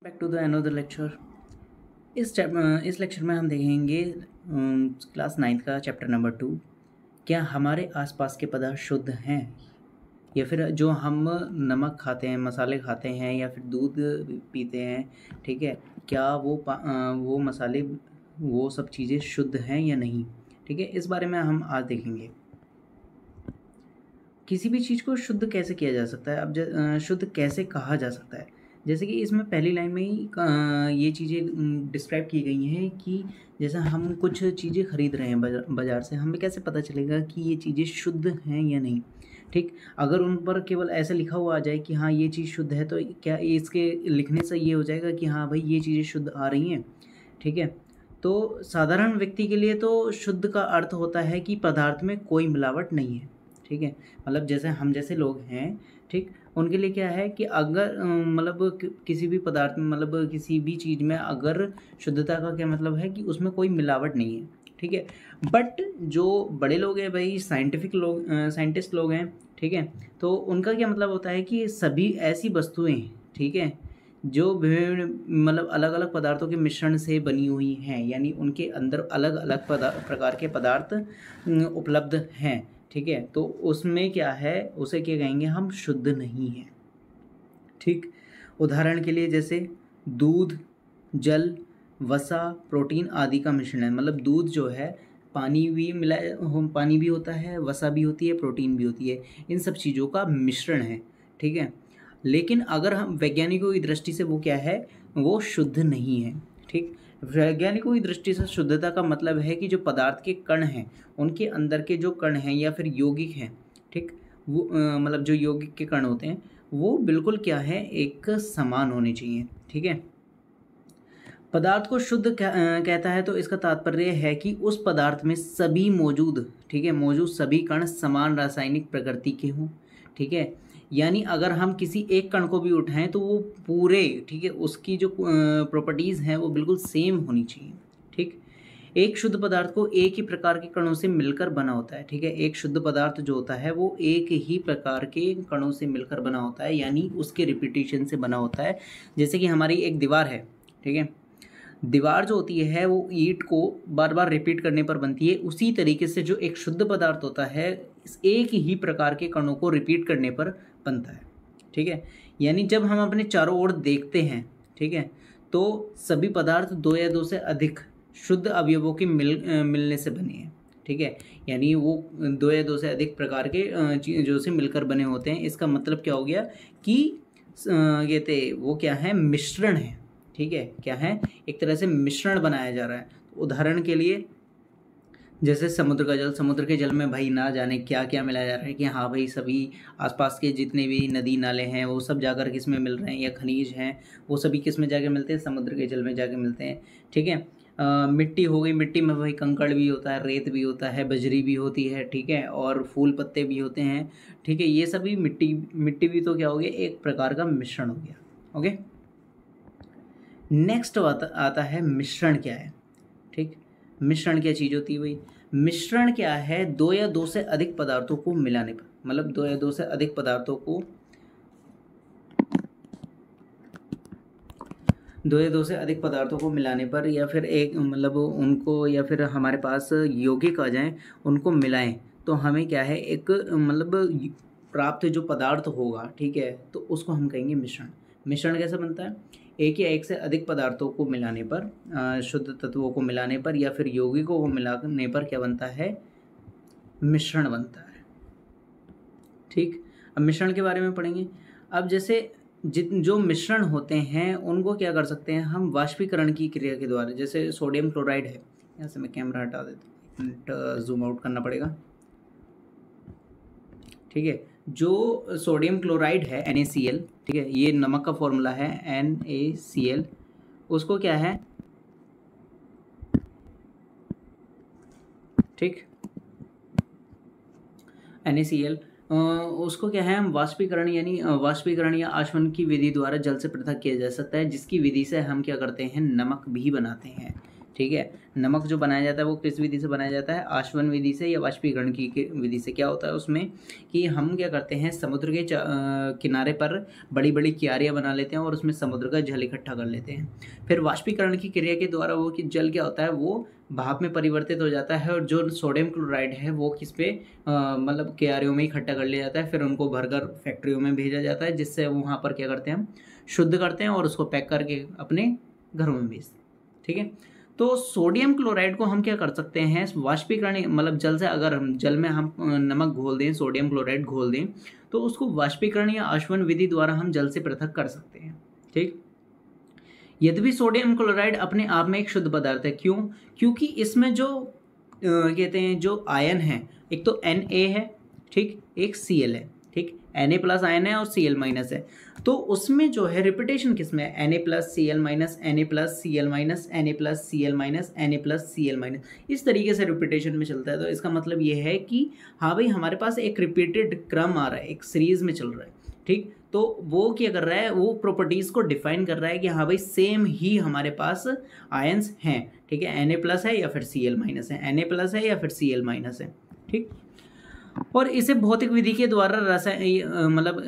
Back to the another lecture. इस lecture में हम देखेंगे क्लास 9th का चैप्टर नंबर 2। क्या हमारे आसपास के पदार्थ शुद्ध हैं, या फिर जो हम नमक खाते हैं, मसाले खाते हैं, या फिर दूध पीते हैं, ठीक है, क्या वो मसाले, वो सब चीज़ें शुद्ध हैं या नहीं। ठीक है, इस बारे में हम आज देखेंगे। किसी भी चीज़ को शुद्ध कैसे किया जा सकता है, अब शुद्ध कैसे कहा जा सकता है। जैसे कि इसमें पहली लाइन में ही ये चीज़ें डिस्क्राइब की गई हैं कि जैसे हम कुछ चीज़ें खरीद रहे हैं बाज़ार से, हमें कैसे पता चलेगा कि ये चीज़ें शुद्ध हैं या नहीं। ठीक, अगर उन पर केवल ऐसा लिखा हुआ आ जाए कि हाँ ये चीज़ शुद्ध है, तो क्या इसके लिखने से ये हो जाएगा कि हाँ भाई ये चीज़ें शुद्ध आ रही हैं। ठीक है, तो साधारण व्यक्ति के लिए तो शुद्ध का अर्थ होता है कि पदार्थ में कोई मिलावट नहीं है। ठीक है, मतलब जैसे हम जैसे लोग हैं, ठीक, उनके लिए क्या है कि अगर मतलब किसी भी पदार्थ में, मतलब किसी भी चीज़ में अगर शुद्धता का क्या मतलब है कि उसमें कोई मिलावट नहीं है। ठीक है, बट जो बड़े लोग हैं भाई, साइंटिस्ट लोग हैं, ठीक है, तो उनका क्या मतलब होता है कि सभी ऐसी वस्तुएं, ठीक है, जो विभिन्न मतलब अलग अलग पदार्थों के मिश्रण से बनी हुई हैं, यानी उनके अंदर अलग अलग प्रकार के पदार्थ उपलब्ध हैं। ठीक है, तो उसमें क्या है, उसे क्या कहेंगे हम, शुद्ध नहीं है। ठीक, उदाहरण के लिए जैसे दूध, जल, वसा, प्रोटीन आदि का मिश्रण है। मतलब दूध जो है, पानी भी होता है, वसा भी होती है, प्रोटीन भी होती है, इन सब चीज़ों का मिश्रण है। ठीक है, लेकिन अगर हम वैज्ञानिकों की दृष्टि से वो क्या है, वो शुद्ध नहीं है। ठीक, वैज्ञानिकों की दृष्टि से शुद्धता का मतलब है कि जो पदार्थ के कण हैं, उनके अंदर के जो कण हैं या फिर यौगिक हैं, ठीक, वो मतलब जो यौगिक के कण होते हैं वो बिल्कुल क्या है, एक समान होने चाहिए। ठीक है, पदार्थ को शुद्ध कहता है तो इसका तात्पर्य है कि उस पदार्थ में सभी मौजूद, ठीक है, मौजूद सभी कण समान रासायनिक प्रकृति के हों। ठीक है, यानी अगर हम किसी एक कण को भी उठाएं तो वो पूरे, ठीक है, उसकी जो प्रॉपर्टीज़ हैं वो बिल्कुल सेम होनी चाहिए। ठीक, एक शुद्ध पदार्थ को एक ही प्रकार के कणों से मिलकर बना होता है। ठीक है, एक शुद्ध पदार्थ जो होता है वो एक ही प्रकार के कणों से मिलकर बना होता है, यानी उसके रिपीटेशन से बना होता है। जैसे कि हमारी एक दीवार है, ठीक है, दीवार जो होती है वो ईंट को बार बार रिपीट करने पर बनती है। उसी तरीके से जो एक शुद्ध पदार्थ होता है, इस एक ही प्रकार के कणों को रिपीट करने पर बनता है। ठीक है, यानी जब हम अपने चारों ओर देखते हैं, ठीक है, तो सभी पदार्थ दो या दो से अधिक शुद्ध अवयवों के मिलने से बने हैं। ठीक है, यानी वो दो या दो से अधिक प्रकार के चीज़ों से मिलकर बने होते हैं। इसका मतलब क्या हो गया कि वो क्या है, मिश्रण है। ठीक है, क्या है, एक तरह से मिश्रण बनाया जा रहा है। तो उदाहरण के लिए जैसे समुद्र का जल, समुद्र के जल में भाई ना जाने क्या क्या मिलाया जा रहा है कि हाँ भाई सभी आसपास के जितने भी नदी नाले हैं वो सब जाकर किस में मिल रहे हैं, या खनिज हैं वो सभी किस में जाके मिलते हैं, समुद्र के जल में जाके मिलते हैं। ठीक है, मिट्टी हो गई, मिट्टी में भाई कंकड़ भी होता है, रेत भी होता है, बजरी भी होती है, ठीक है, और फूल पत्ते भी होते हैं। ठीक है, ये सभी मिट्टी भी तो क्या हो गया, एक प्रकार का मिश्रण हो गया। ओके, नेक्स्ट आता है मिश्रण क्या है। ठीक, मिश्रण क्या चीज़ होती है भाई, मिश्रण क्या है, दो या दो से अधिक पदार्थों को मिलाने पर, मतलब दो या दो से अधिक पदार्थों को, दो या दो से अधिक पदार्थों को मिलाने पर, या फिर एक मतलब उनको, या फिर हमारे पास यौगिक आ जाएं, उनको मिलाएं, तो हमें क्या है, एक मतलब प्राप्त जो पदार्थ होगा, ठीक है, तो उसको हम कहेंगे मिश्रण। मिश्रण कैसे बनता है, एक या एक से अधिक पदार्थों को मिलाने पर, शुद्ध तत्वों को मिलाने पर, या फिर यौगिकों को मिलाने पर क्या बनता है, मिश्रण बनता है। ठीक, अब मिश्रण के बारे में पढ़ेंगे। अब जैसे जो मिश्रण होते हैं उनको क्या कर सकते हैं हम, वाष्पीकरण की क्रिया के द्वारा। जैसे सोडियम क्लोराइड है, यहाँ से मैं कैमरा हटा देता हूँ, जूम आउट करना पड़ेगा। ठीक है, जो सोडियम क्लोराइड है NaCl, ठीक है, ये नमक का फॉर्मूला है NaCl, उसको क्या है, ठीक, NaCl, उसको क्या है, हम वाष्पीकरण यानी वाष्पीकरण या आशवन की विधि द्वारा जल से पृथक किया जा सकता है, जिसकी विधि से हम क्या करते हैं, नमक भी बनाते हैं। ठीक है। नमक जो बनाया जाता है वो किस विधि से बनाया जाता है, आशवन विधि से या वाष्पीकरण की विधि से। क्या होता है उसमें कि हम क्या करते हैं, समुद्र के किनारे पर बड़ी बड़ी क्यारियाँ बना लेते हैं और उसमें समुद्र का जल इकट्ठा कर लेते हैं। फिर वाष्पीकरण की क्रिया के द्वारा वो कि जल क्या होता है, वो भाप में परिवर्तित हो जाता है और जो सोडियम क्लोराइड है वो किस पे मतलब क्यारियों में इकट्ठा कर लिया जाता है। फिर उनको भरकर फैक्ट्रियों में भेजा जाता है, जिससे वहाँ पर क्या करते हैं, हम शुद्ध करते हैं और उसको पैक करके अपने घरों में भेजते हैं। ठीक है। तो सोडियम क्लोराइड को हम क्या कर सकते हैं, वाष्पीकरण मतलब जल से, अगर हम जल में हम नमक घोल दें, सोडियम क्लोराइड घोल दें, तो उसको वाष्पीकरण या आशवन विधि द्वारा हम जल से पृथक कर सकते हैं। ठीक। यद्यपि सोडियम क्लोराइड अपने आप में एक शुद्ध पदार्थ है। क्यों? क्योंकि इसमें जो कहते हैं जो आयन है, एक तो Na है, ठीक, एक Cl है, ठीक, Na प्लस आयन है और Cl माइनस है। तो उसमें जो है रिपीटेशन किसमें है, Na plus Cl minus, Na plus Cl minus, Na plus Cl minus, Na plus Cl minus, इस तरीके से रिपीटेशन में चलता है। तो इसका मतलब ये है कि हाँ भाई, हमारे पास एक रिपीटेड क्रम आ रहा है, एक सीरीज में चल रहा है। ठीक। तो वो क्या कर रहा है, वो प्रॉपर्टीज़ को डिफाइन कर रहा है कि हाँ भाई सेम ही हमारे पास आयंस हैं। ठीक है। Na प्लस है या फिर Cl माइनस है, Na प्लस है या फिर Cl माइनस है। ठीक। और इसे भौतिक विधि के द्वारा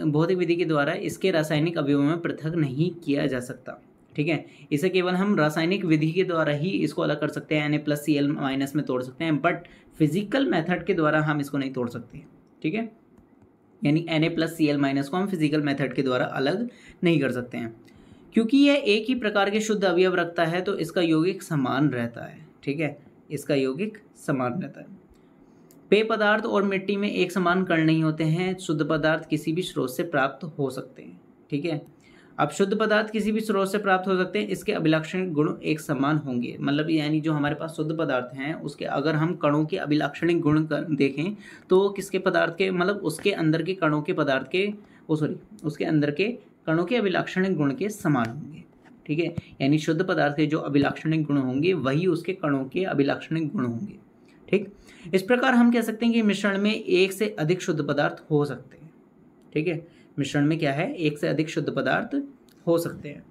भौतिक विधि के द्वारा इसके रासायनिक अवयवों में पृथक नहीं किया जा सकता। ठीक है। इसे केवल हम रासायनिक विधि के द्वारा ही इसको अलग कर सकते हैं, Na प्लस Cl माइनस में तोड़ सकते हैं, बट फिजिकल मेथड के द्वारा हम इसको नहीं तोड़ सकते। ठीक है। यानी Na प्लस Cl माइनस को हम फिजिकल मेथड के द्वारा अलग नहीं कर सकते हैं, क्योंकि यह एक ही प्रकार के शुद्ध अवयव रखता है, तो इसका यौगिक समान रहता है। ठीक है। इसका यौगिक समान रहता है। पेय पदार्थ और मिट्टी में एक समान कण नहीं होते हैं। शुद्ध पदार्थ किसी भी स्रोत से प्राप्त हो सकते हैं। ठीक है। अब शुद्ध पदार्थ किसी भी स्रोत से प्राप्त हो सकते हैं, इसके अभिलाक्षणिक गुण एक समान होंगे। मतलब यानी जो हमारे पास शुद्ध पदार्थ हैं उसके अगर हम कणों के अभिलाक्षणिक गुण देखें तो किसके पदार्थ के, मतलब उसके अंदर के कणों के पदार्थ के उसके अंदर के कणों के अभिलाक्षणिक गुण के समान होंगे। ठीक है। यानी शुद्ध पदार्थ के जो अभिलाक्षणिक गुण होंगे वही उसके कणों के अभिलाक्षणिक गुण होंगे। ठीक। इस प्रकार हम कह सकते हैं कि मिश्रण में एक से अधिक शुद्ध पदार्थ हो सकते हैं। ठीक है। मिश्रण में क्या है, एक से अधिक शुद्ध पदार्थ हो सकते हैं।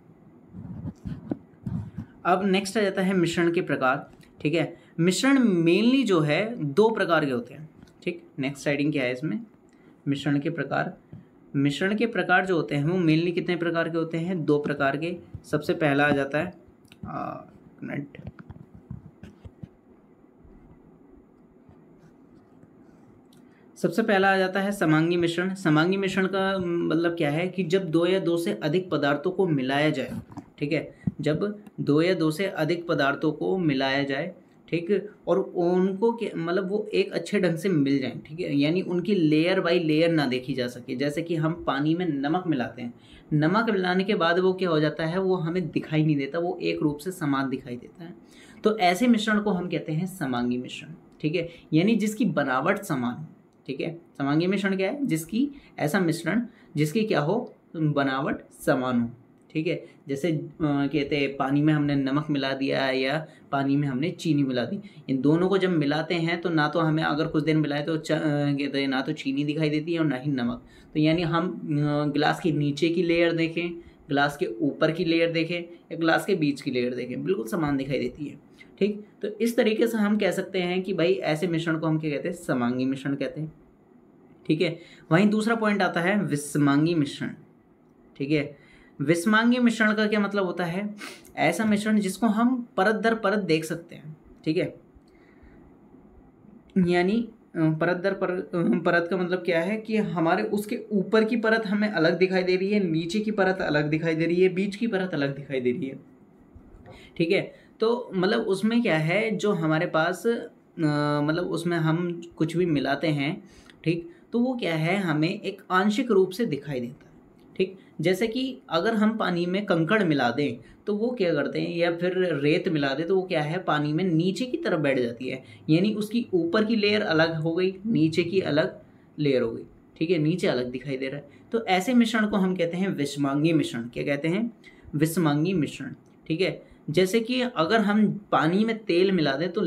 अब नेक्स्ट आ जाता है मिश्रण के प्रकार। ठीक है। मिश्रण मेनली जो है दो प्रकार के होते हैं। ठीक। नेक्स्ट स्लाइडिंग क्या है इसमें, मिश्रण के प्रकार। मिश्रण के प्रकार जो होते हैं वो मेनली कितने प्रकार के होते हैं, दो प्रकार के। सबसे पहला आ जाता है सबसे पहला आ जाता है समांगी मिश्रण। समांगी मिश्रण का मतलब क्या है कि जब दो या दो से अधिक पदार्थों को मिलाया जाए। ठीक है। जब दो या दो से अधिक पदार्थों को मिलाया जाए, ठीक, और उनको मतलब वो एक अच्छे ढंग से मिल जाए। ठीक है। यानी उनकी लेयर बाय लेयर ना देखी जा सके। जैसे कि हम पानी में नमक मिलाते हैं, नमक मिलाने के बाद वो क्या हो जाता है, वो हमें दिखाई नहीं देता, वो एक रूप से समान दिखाई देता है। तो ऐसे मिश्रण को हम कहते हैं समांगी मिश्रण। ठीक है। यानी जिसकी बनावट समान हो। ठीक है। समांगी मिश्रण क्या है, जिसकी ऐसा मिश्रण जिसकी क्या हो, बनावट समान हो। ठीक है। जैसे कहते हैं पानी में हमने नमक मिला दिया या पानी में हमने चीनी मिला दी, इन दोनों को जब मिलाते हैं तो ना तो हमें अगर कुछ देर मिलाए तो कहते हैं ना तो चीनी दिखाई देती है और ना ही नमक। तो यानी हम गिलास के नीचे की लेयर देखें, गिलास के ऊपर की लेयर देखें या गिलास के बीच की लेयर देखें, बिल्कुल समान दिखाई देती है। ठीक। तो इस तरीके से हम कह सकते हैं कि भाई ऐसे मिश्रण को हम क्या कहते हैं, समांगी मिश्रण कहते हैं। ठीक है। वहीं दूसरा पॉइंट आता है विषमांगी मिश्रण। ठीक है। विषमांगी मिश्रण का क्या मतलब होता है, ऐसा मिश्रण जिसको हम परत दर परत देख सकते हैं। ठीक है। यानी परत दर परत का मतलब क्या है कि हमारे उसके ऊपर की परत हमें अलग दिखाई दे रही है, नीचे की परत अलग दिखाई दे रही है, बीच की परत अलग दिखाई दे रही है। ठीक है। तो मतलब उसमें क्या है, जो हमारे पास मतलब उसमें हम कुछ भी मिलाते हैं, ठीक, तो वो क्या है, हमें एक आंशिक रूप से दिखाई देता है। ठीक। जैसे कि अगर हम पानी में कंकड़ मिला दें तो वो क्या करते हैं, या फिर रेत मिला दें तो वो क्या है, पानी में नीचे की तरफ बैठ जाती है। यानी उसकी ऊपर की लेयर अलग हो गई, नीचे की अलग लेयर हो गई। ठीक है। नीचे अलग दिखाई दे रहा है। तो ऐसे मिश्रण को हम कहते हैं विषमांगी मिश्रण। क्या कहते हैं, विषमांगी मिश्रण। ठीक है। जैसे कि अगर हम पानी में तेल मिला दें तो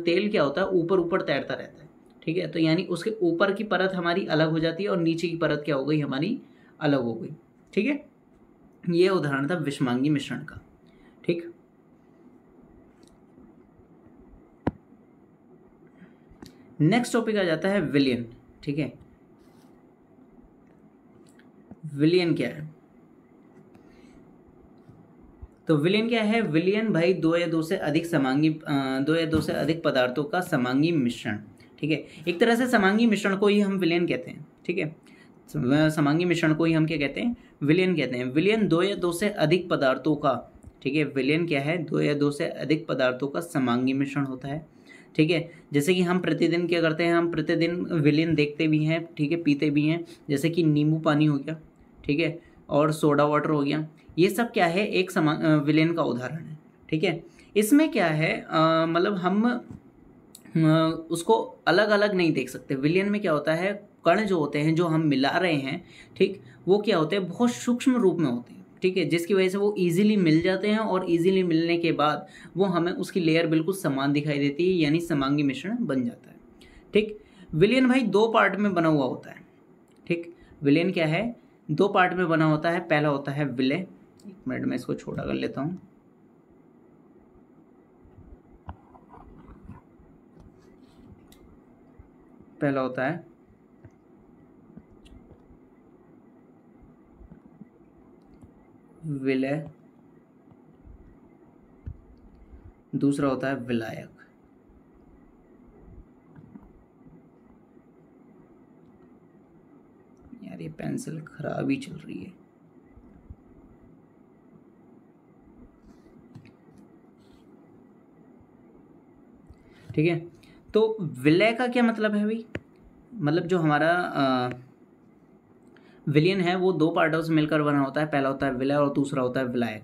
तेल क्या होता है, ऊपर ऊपर तैरता रहता है। ठीक है। तो यानी उसके ऊपर की परत हमारी अलग हो जाती है और नीचे की परत क्या हो गई, हमारी अलग हो गई। ठीक है। ये उदाहरण था विषमांगी मिश्रण का। ठीक। नेक्स्ट टॉपिक आ जाता है विलियन। ठीक है, विलियन क्या है? तो विलियन क्या है? विलियन भाई दो या दो से अधिक पदार्थों का समांगी मिश्रण। ठीक है, एक तरह से समांगी मिश्रण को ही हम विलियन कहते हैं। ठीक है, समांगी मिश्रण को ही हम क्या कहते हैं? विलियन कहते हैं। विलियन दो या दो से अधिक पदार्थों का, ठीक है, विलियन क्या है? दो या दो से अधिक पदार्थों का समांगी मिश्रण होता है। ठीक है, जैसे कि हम प्रतिदिन क्या करते हैं? हम प्रतिदिन विलियन देखते भी हैं, ठीक है, पीते भी हैं, जैसे कि नींबू पानी हो गया, ठीक है, और सोडा वाटर हो गया। ये सब क्या है? एक विलेन का उदाहरण है। ठीक है, इसमें क्या है, मतलब हम उसको अलग अलग नहीं देख सकते। विलियन में क्या होता है? कण जो होते हैं, जो हम मिला रहे हैं, ठीक, वो क्या होते हैं? बहुत सूक्ष्म रूप में होते हैं। ठीक है, जिसकी वजह से वो इजीली मिल जाते हैं, और इजीली मिलने के बाद वो हमें उसकी लेयर बिल्कुल समान दिखाई देती है, यानी समांगी मिश्रण बन जाता है। ठीक, विलियन भाई दो पार्ट में बना हुआ होता है। ठीक, विलियन क्या है? दो पार्ट में बना होता है। पहला होता है विलय, एक मिनट में इसको छोटा कर लेता हूं। पहला होता है विलय, दूसरा होता है विलायक। यार ये पेंसिल खराब ही चल रही है। ठीक है, तो विलय का क्या मतलब है भाई? मतलब जो हमारा विलियन है वो दो पार्टों से मिलकर बना होता है। पहला होता है विलय और दूसरा होता है विलायक।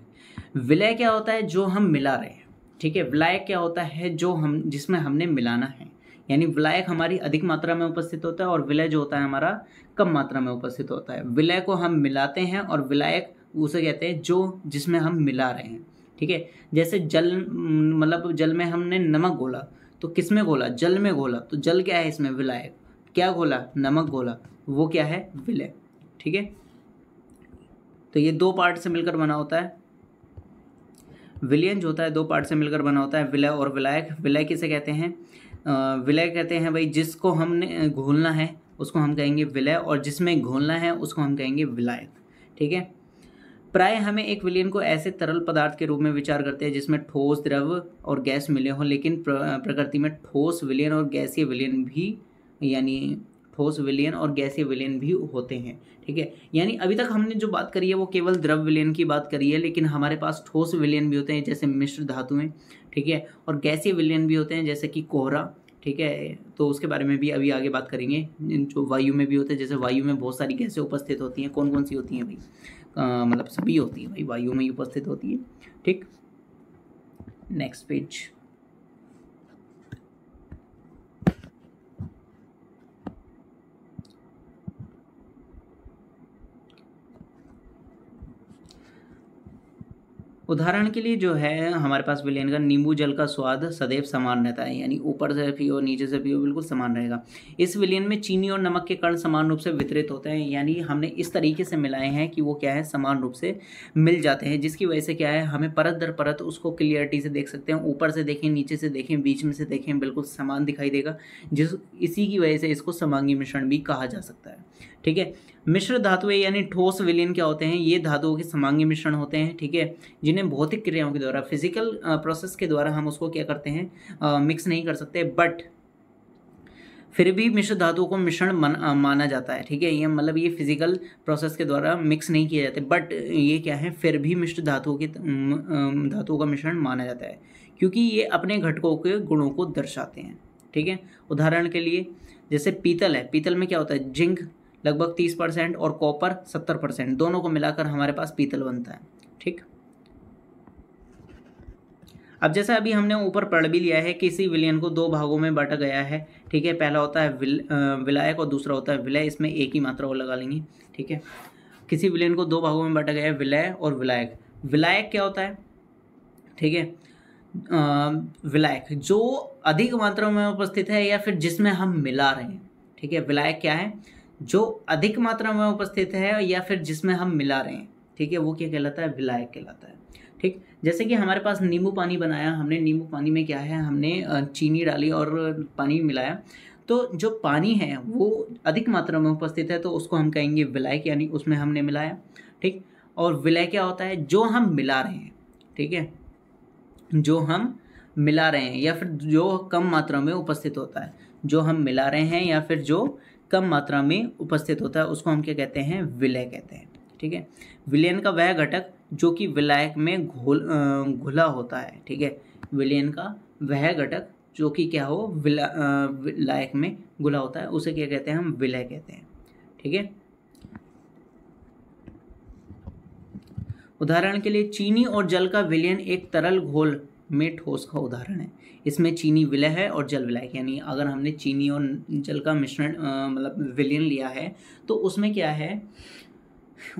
विलय क्या होता है? जो हम मिला रहे हैं। ठीक है, विलायक क्या होता है? जो हम, जिसमें हमने मिलाना है। यानी विलायक हमारी अधिक मात्रा में उपस्थित होता है, और विलय जो होता है हमारा कम मात्रा में उपस्थित होता है। विलय को हम मिलाते हैं, और विलायक उसे कहते हैं जो जिसमें हम मिला रहे हैं। ठीक है, जैसे जल, मतलब जल में हमने नमक घोला, तो किस में घोला? जल में घोला, तो जल क्या है इसमें? विलायक। क्या घोला? नमक घोला, वो क्या है? विलय। ठीक है, तो ये दो पार्ट से मिलकर बना होता है। विलियन जो होता है दो पार्ट से मिलकर बना होता है, विलय और विलायक। विलय किसे कहते हैं? विलय कहते हैं भाई जिसको हमने घोलना है उसको हम कहेंगे विलय, और जिसमें घोलना है उसको हम कहेंगे विलायक। ठीक है, प्राय हमें एक विलियन को ऐसे तरल पदार्थ के रूप में विचार करते हैं जिसमें ठोस, द्रव और गैस मिले हों, लेकिन प्रकृति में ठोस विलियन और गैसीय विलियन भी, यानी ठोस विलियन और गैसीय विलियन भी होते हैं। ठीक है, यानी अभी तक हमने जो बात करी है वो केवल द्रव विलियन की बात करी है, लेकिन हमारे पास ठोस विलियन भी होते हैं जैसे मिश्र धातुएं। ठीक है, और गैसीय विलियन भी होते हैं जैसे कि कोहरा। ठीक है, तो उसके बारे में भी अभी आगे बात करेंगे। जो वायु में भी होते हैं, जैसे वायु में बहुत सारी गैसें उपस्थित होती हैं। कौन कौन सी होती हैं भाई? मतलब सभी होती है भाई, वायु में ही उपस्थित होती है। ठीक, नेक्स्ट पेज। उदाहरण के लिए जो है हमारे पास विलेन का नींबू जल का स्वाद सदैव समान रहता है, यानी ऊपर से पियो नीचे से पियो बिल्कुल समान रहेगा। इस विलेन में चीनी और नमक के कण समान रूप से वितरित होते हैं, यानी हमने इस तरीके से मिलाए हैं कि वो क्या है, समान रूप से मिल जाते हैं, जिसकी वजह से क्या है, हमें परत दर परत उसको क्लियरिटी से देख सकते हैं। ऊपर से देखें, नीचे से देखें, बीच में से देखें, बिल्कुल समान दिखाई देगा, इसी की वजह से इसको समांगी मिश्रण भी कहा जा सकता है। ठीक है, मिश्र धातुएं यानी ठोस विलयन क्या होते हैं? ये धातुओं के समांगी मिश्रण होते हैं। ठीक है, जिन्हें भौतिक क्रियाओं के द्वारा, फिजिकल प्रोसेस के द्वारा हम उसको क्या करते हैं, मिक्स नहीं कर सकते, बट फिर भी मिश्र धातुओं को मिश्रण माना जाता है। ठीक है, ये मतलब ये फिजिकल प्रोसेस के द्वारा मिक्स नहीं किए जाते, बट ये क्या है, फिर भी मिश्र धातुओं के धातुओं का मिश्रण माना जाता है, क्योंकि ये अपने घटकों के गुणों को दर्शाते हैं। ठीक है, उदाहरण के लिए जैसे पीतल है, पीतल में क्या होता है, जिंक लगभग 30% और कॉपर 70%, दोनों को मिलाकर हमारे पास पीतल बनता है। ठीक, अब जैसा अभी हमने ऊपर पढ़ भी लिया है, किसी विलयन को दो भागों में बांटा गया है। ठीक है, पहला होता है विलायक और दूसरा होता है विलय, इसमें एक ही मात्रा और लगा लेंगे। ठीक है, किसी विलयन को दो भागों में बांटा गया है, विलय और विलायक। विलायक क्या होता है? ठीक है, विलायक जो अधिक मात्रा में उपस्थित है या फिर जिसमें हम मिला रहे हैं। ठीक है, विलायक क्या है? जो अधिक मात्रा में उपस्थित है या फिर जिसमें हम मिला रहे हैं। ठीक है, वो क्या कहलाता है? विलायक कहलाता है। ठीक, जैसे कि हमारे पास नींबू पानी बनाया हमने, नींबू पानी में क्या है, हमने चीनी डाली और पानी मिलाया, तो जो पानी है वो अधिक मात्रा में उपस्थित है तो उसको हम कहेंगे विलायक, यानी उसमें हमने मिलाया। ठीक, और विलय क्या होता है? जो हम मिला रहे हैं। ठीक है, जो हम मिला रहे हैं या फिर जो कम मात्रा में उपस्थित होता है, जो हम मिला रहे हैं या फिर जो कम मात्रा में उपस्थित होता है उसको हम क्या कहते हैं? विलय कहते हैं। ठीक है, विलयन का वह घटक जो कि विलायक में घुला होता है। ठीक है, विलयन का वह घटक जो कि क्या हो? विलायक में घुला होता है, उसे क्या कहते हैं? हम विलय कहते हैं। ठीक है, उदाहरण के लिए चीनी और जल का विलयन एक तरल घोल में ठोस का उदाहरण है। इसमें चीनी विलय है और जल विलायक, यानी अगर हमने चीनी और जल का मिश्रण मतलब विलयन लिया है तो उसमें क्या है?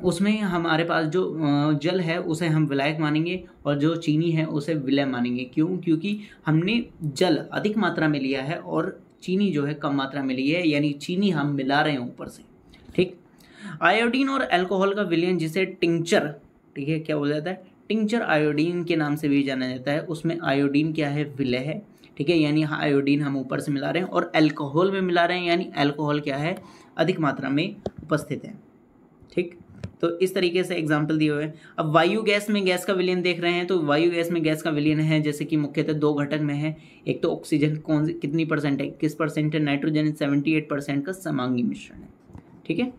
उसमें हमारे पास जो जल है उसे हम विलायक मानेंगे और जो चीनी है उसे विलय मानेंगे। क्यों? क्योंकि हमने जल अधिक मात्रा में लिया है और चीनी जो है कम मात्रा में ली है, यानी चीनी हम मिला रहे हैं ऊपर से। ठीक, आयोडीन और अल्कोहल का विलयन जिसे टिंचर, ठीक है, क्या बोला जाता है? टिंचर आयोडीन के नाम से भी जाना जाता है। उसमें आयोडीन क्या है? विलय है। ठीक है, यानी आयोडीन हम ऊपर से मिला रहे हैं और अल्कोहल में मिला रहे हैं, यानी अल्कोहल क्या है? अधिक मात्रा में उपस्थित है। ठीक, तो इस तरीके से एग्जाम्पल दिए हुए हैं। अब वायु गैस में गैस का विलयन देख रहे हैं, तो वायु गैस में गैस का विलयन है जैसे कि मुख्यतः दो घटक में है। एक तो ऑक्सीजन कितनी परसेंट है? 21% है। नाइट्रोजन 78% का समांगी मिश्रण है। ठीक है,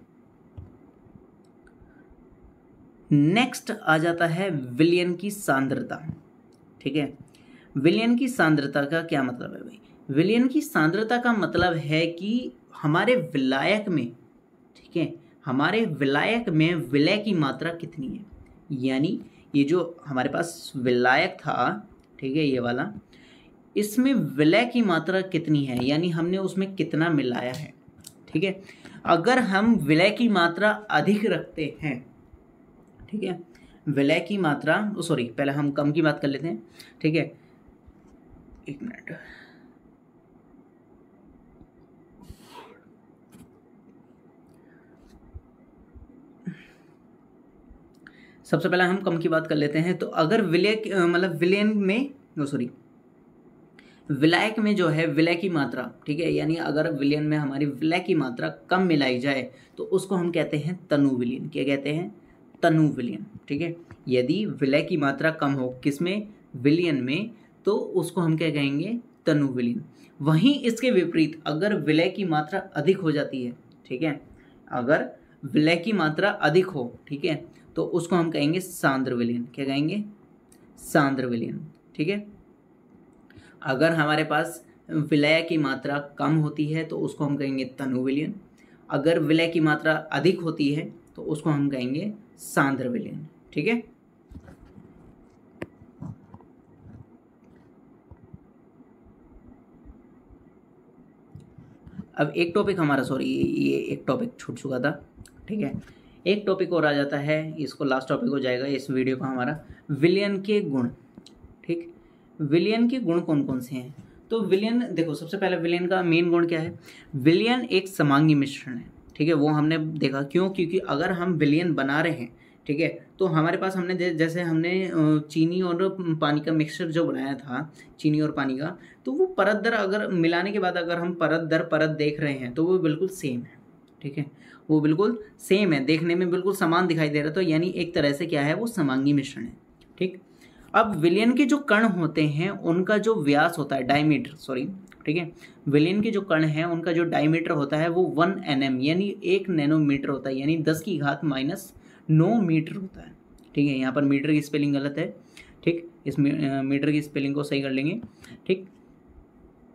नेक्स्ट आ जाता है विलयन की सांद्रता। ठीक है, विलयन की सांद्रता का क्या मतलब है भाई? विलयन की सांद्रता का मतलब है कि हमारे विलायक में, ठीक है, हमारे विलायक में विलय की मात्रा कितनी है। यानी ये जो हमारे पास विलायक था, ठीक है, ये वाला, इसमें विलय की मात्रा कितनी है, यानी हमने उसमें कितना मिलाया है। ठीक है, अगर हम विलय की मात्रा अधिक रखते हैं, ठीक है, विलय की मात्रा, सॉरी पहले हम कम की बात कर लेते हैं। ठीक है, एक मिनट, सबसे पहले हम कम की बात कर लेते हैं। तो अगर विलय मतलब विलयन में, सॉरी विलायक में जो है विलय की मात्रा, ठीक है, यानी अगर विलयन में हमारी विलय की मात्रा कम मिलाई जाए तो उसको हम कहते हैं तनु विलयन। क्या कहते हैं? तनु विलयन। ठीक है, यदि विलय की मात्रा कम हो किसमें? विलयन में, तो उसको हम क्या कहेंगे? तनु विलयन। वहीं इसके विपरीत अगर विलय की मात्रा अधिक हो जाती है, ठीक है, अगर विलय की मात्रा अधिक हो, ठीक है, तो उसको हम कहेंगे सांद्र विलयन। क्या कहेंगे? सांद्र विलयन। ठीक है, अगर हमारे पास विलय की मात्रा कम होती है तो उसको हम कहेंगे तनु विलयन। अगर विलय की मात्रा अधिक होती है तो उसको हम कहेंगे सांद्र विलयन। ठीक है, अब एक टॉपिक हमारा, सॉरी ये एक टॉपिक छूट चुका था। ठीक है, एक टॉपिक और आ जाता है, इसको लास्ट टॉपिक हो जाएगा इस वीडियो का हमारा, विलयन के गुण। ठीक, विलयन के गुण कौन कौन से हैं? तो विलयन, देखो सबसे पहले विलयन का मेन गुण क्या है? विलयन एक समांगी मिश्रण है। ठीक है, वो हमने देखा क्यों? क्योंकि अगर हम विलयन बना रहे हैं, ठीक है, तो हमारे पास हमने जैसे हमने चीनी और पानी का मिक्सचर जो बनाया था, चीनी और पानी का, तो वो परत दर, अगर मिलाने के बाद अगर हम परत दर परत देख रहे हैं तो वो बिल्कुल सेम है। ठीक है, वो बिल्कुल सेम है, देखने में बिल्कुल समान दिखाई दे रहा है, तो यानी एक तरह से क्या है? वो समांगी मिश्रण है। ठीक, अब विलयन के जो कण होते हैं उनका जो व्यास होता है, डायमीटर, सॉरी, ठीक है, विलयन के जो कण हैं उनका जो डायमीटर होता है वो 1 nm यानी 1 नैनोमीटर होता है, यानी 10 की घात -9 मीटर होता है। ठीक है, यहाँ पर मीटर की स्पेलिंग गलत है। ठीक, इस मीटर की स्पेलिंग को सही कर लेंगे। ठीक,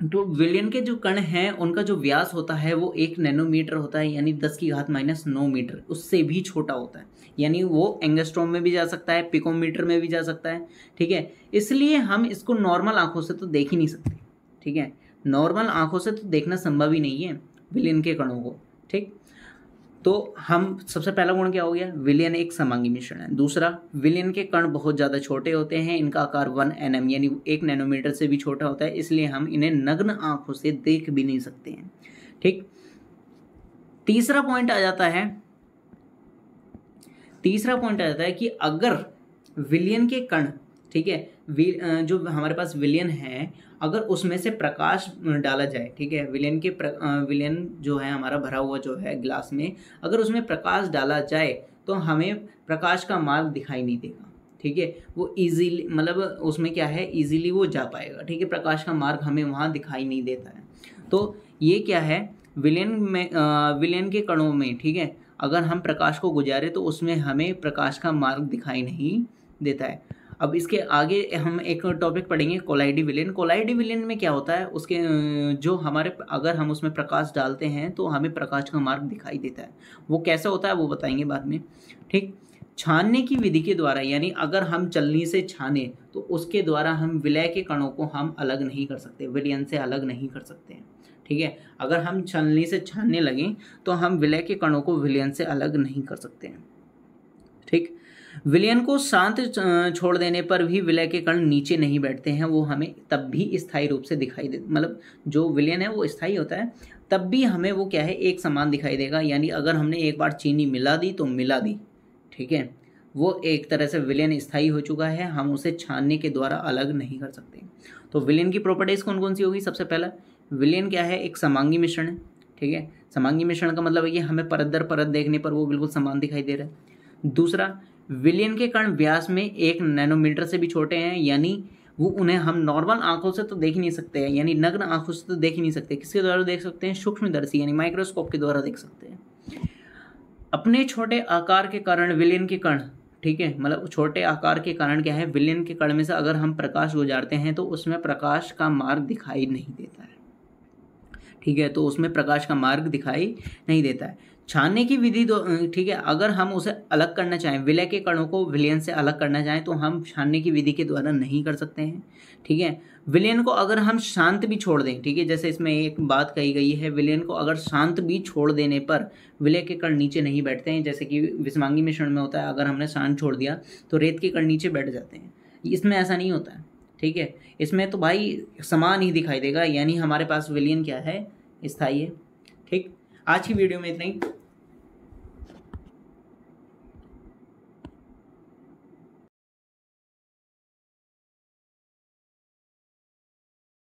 तो विलयन के जो कण हैं उनका जो व्यास होता है वो 1 नैनोमीटर होता है, यानी 10 की घात -9 मीटर, उससे भी छोटा होता है, यानी वो एंगस्ट्रॉम में भी जा सकता है, पिकोमीटर में भी जा सकता है। ठीक है, इसलिए हम इसको नॉर्मल आंखों से तो देख ही नहीं सकते। ठीक है, नॉर्मल आंखों से तो देखना संभव ही नहीं है विलयन के कणों को। ठीक, तो हम सबसे पहला गुण क्या हो गया? विलयन एक समांगी मिश्रण है। दूसरा, विलयन के कण बहुत ज़्यादा छोटे होते हैं, इनका आकार 1 nm यानी 1 नैनोमीटर से भी छोटा होता है, इसलिए हम इन्हें नग्न आंखों से देख भी नहीं सकते हैं। ठीक, तीसरा पॉइंट आ जाता है कि अगर विलयन के कण ठीक है। जो हमारे पास विलयन है, अगर उसमें से प्रकाश डाला जाए, ठीक है, विलयन जो है हमारा भरा हुआ जो है ग्लास में, अगर उसमें प्रकाश डाला जाए तो हमें प्रकाश का मार्ग दिखाई नहीं देगा, ठीक है। वो इजीली, मतलब उसमें क्या है, इजीली वो जा पाएगा, ठीक है, प्रकाश का मार्ग हमें वहाँ दिखाई नहीं देता है। तो ये क्या है, विलयन के कणों में, ठीक है, अगर हम प्रकाश को गुजारे तो उसमें हमें प्रकाश का मार्ग दिखाई नहीं देता है। अब इसके आगे हम एक टॉपिक पढ़ेंगे, कोलाइडी विलयन। कोलाइडी विलयन में क्या होता है, उसके जो हमारे, अगर हम उसमें प्रकाश डालते हैं तो हमें प्रकाश का मार्ग दिखाई देता है। वो कैसा होता है वो बताएंगे बाद में, ठीक। छानने की विधि के द्वारा, यानी अगर हम छलनी से छाने तो उसके द्वारा हम विलय के कणों को हम अलग नहीं कर सकते, विलयन से अलग नहीं कर सकते हैं, ठीक है। अगर हम छलनी से छानने लगें तो हम विलय के कणों को विलयन से अलग नहीं कर सकते हैं, ठीक। विलयन को शांत छोड़ देने पर भी विलय के कण नीचे नहीं बैठते हैं, वो हमें तब भी स्थायी रूप से दिखाई दे, मतलब जो विलयन है वो स्थायी होता है, तब भी हमें वो क्या है, एक समान दिखाई देगा। यानी अगर हमने एक बार चीनी मिला दी तो मिला दी, ठीक है, वो एक तरह से विलयन स्थायी हो चुका है, हम उसे छानने के द्वारा अलग नहीं कर सकते। तो विलयन की प्रॉपर्टीज कौन कौन सी होगी? सबसे पहला, विलयन क्या है, एक समांगी मिश्रण है, ठीक है। समांगी मिश्रण का मतलब है कि हमें परत दर परत देखने पर वो बिल्कुल समान दिखाई दे रहा है। दूसरा, विलयन के कण व्यास में 1 नैनोमीटर से भी छोटे हैं, यानी वो उन्हें हम नॉर्मल आंखों से तो देख ही नहीं सकते हैं, यानी नग्न आंखों से तो देख ही नहीं सकते। किसके द्वारा देख सकते हैं? सूक्ष्मदर्शी यानी माइक्रोस्कोप के द्वारा देख सकते हैं। अपने छोटे आकार के कारण विलयन के कण, ठीक है, मतलब छोटे आकार के कारण क्या है, विलयन के कण में से अगर हम प्रकाश गुजारते हैं तो उसमें प्रकाश का मार्ग दिखाई नहीं देता है, ठीक है, तो उसमें प्रकाश का मार्ग दिखाई नहीं देता है। छानने की विधि दो, ठीक है, अगर हम उसे अलग करना चाहें, विलय के कणों को विलयन से अलग करना चाहें तो हम छानने की विधि के द्वारा नहीं कर सकते हैं, ठीक है। विलयन को अगर हम शांत भी छोड़ दें, ठीक है, जैसे इसमें एक बात कही गई है, विलयन को अगर शांत भी छोड़ देने पर विलय के कण नीचे नहीं बैठते हैं, जैसे कि विषमांगी मिश्रण में होता है, अगर हमने शांत छोड़ दिया तो रेत के कण नीचे बैठ जाते हैं। इसमें ऐसा नहीं होता है, ठीक है, इसमें तो भाई समान ही दिखाई देगा, यानी हमारे पास विलयन क्या है, स्थायी है, ठीक। आज की वीडियो में इतना ही।